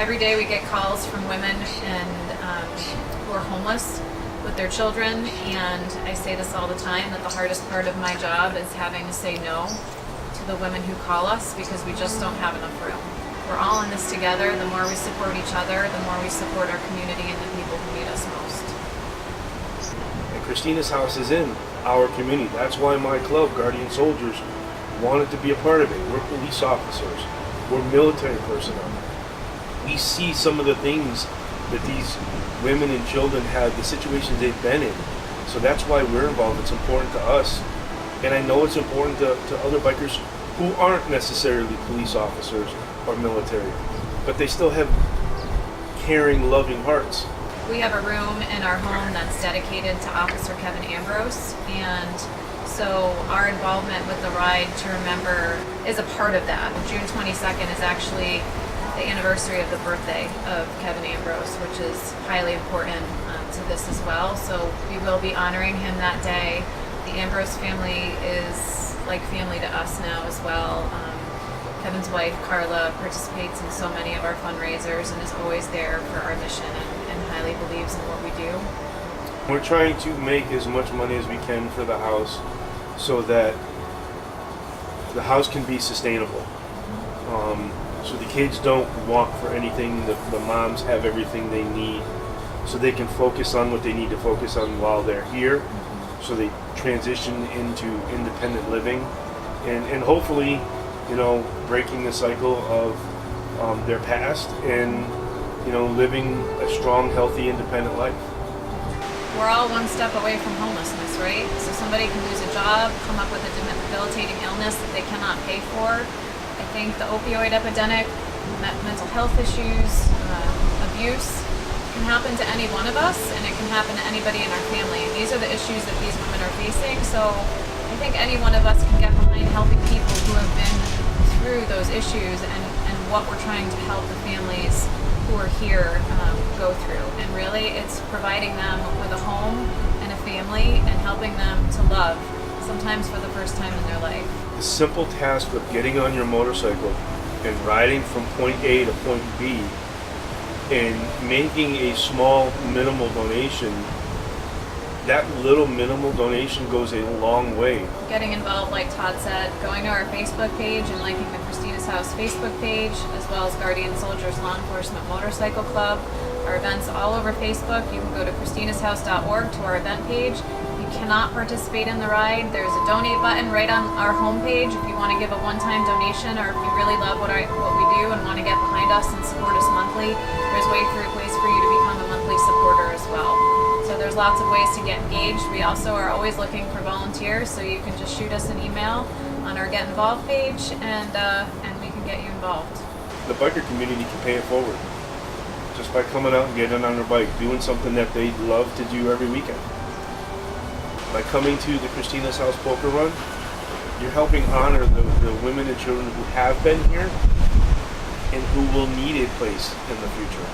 Every day we get calls from women who are homeless with their children, and I say this all the time, that the hardest part of my job is having to say no to the women who call us because we just don't have enough room. We're all in this together. The more we support each other, the more we support our community and the people who need us most. And Christina's house is in our community. That's why my club, Guardian Soldiers, wanted to be a part of it. We're police officers. We're military personnel. We see some of the things that these women and children have, the situations they've been in. So that's why we're involved. It's important to us. And I know it's important to other bikers who aren't necessarily police officers or military, but they still have caring, loving hearts. We have a room in our home that's dedicated to Officer Kevin Ambrose, and so our involvement with the Ride to Remember is a part of that. June 22nd is actually the anniversary of the birthday of Kevin Ambrose, which is highly important to this as well. So we will be honoring him that day. The Ambrose family is like family to us now as well. Kevin's wife, Carla, participates in so many of our fundraisers and is always there for our mission and highly believes in what we do. We're trying to make as much money as we can for the house so that the house can be sustainable. So the kids don't walk for anything, the moms have everything they need so they can focus on what they need to focus on while they're here. So they transition into independent living and hopefully, breaking the cycle of their past and, living a strong, healthy, independent life. We're all one step away from homelessness, right? So somebody can lose a job, come up with a debilitating illness that they cannot pay for. I think the opioid epidemic, mental health issues, abuse can happen to any one of us, and it can happen to anybody in our family. And these are the issues that these women are facing. So I think any one of us can get behind helping people who have been through those issues and what we're trying to help the families who are here go through. And really, it's providing them with a home and a family and helping them to love, sometimes for the first time in their life. The simple task of getting on your motorcycle and riding from point A to point B and making a small minimal donation, that little minimal donation goes a long way. Getting involved, like Todd said, going to our Facebook page and liking the Christina's House Facebook page, as well as Guardian Soldiers Law Enforcement Motorcycle Club. Our events all over Facebook. You can go to christinashouse.org to our event page. You cannot participate in the ride. There's a donate button right on our homepage if you want to give a one-time donation, or if you really love what we do and want to get behind us and support us monthly. There's ways for you to become a monthly supporter as well. So there's lots of ways to get engaged. We also are always looking for volunteers, so you can just shoot us an email on our Get Involved page, and we can get you involved. The biker community can pay it forward just by coming out and getting on their bike, doing something that they love to do every weekend. By coming to the Christina's House Poker Run, you're helping honor the women and children who have been here and who will need a place in the future.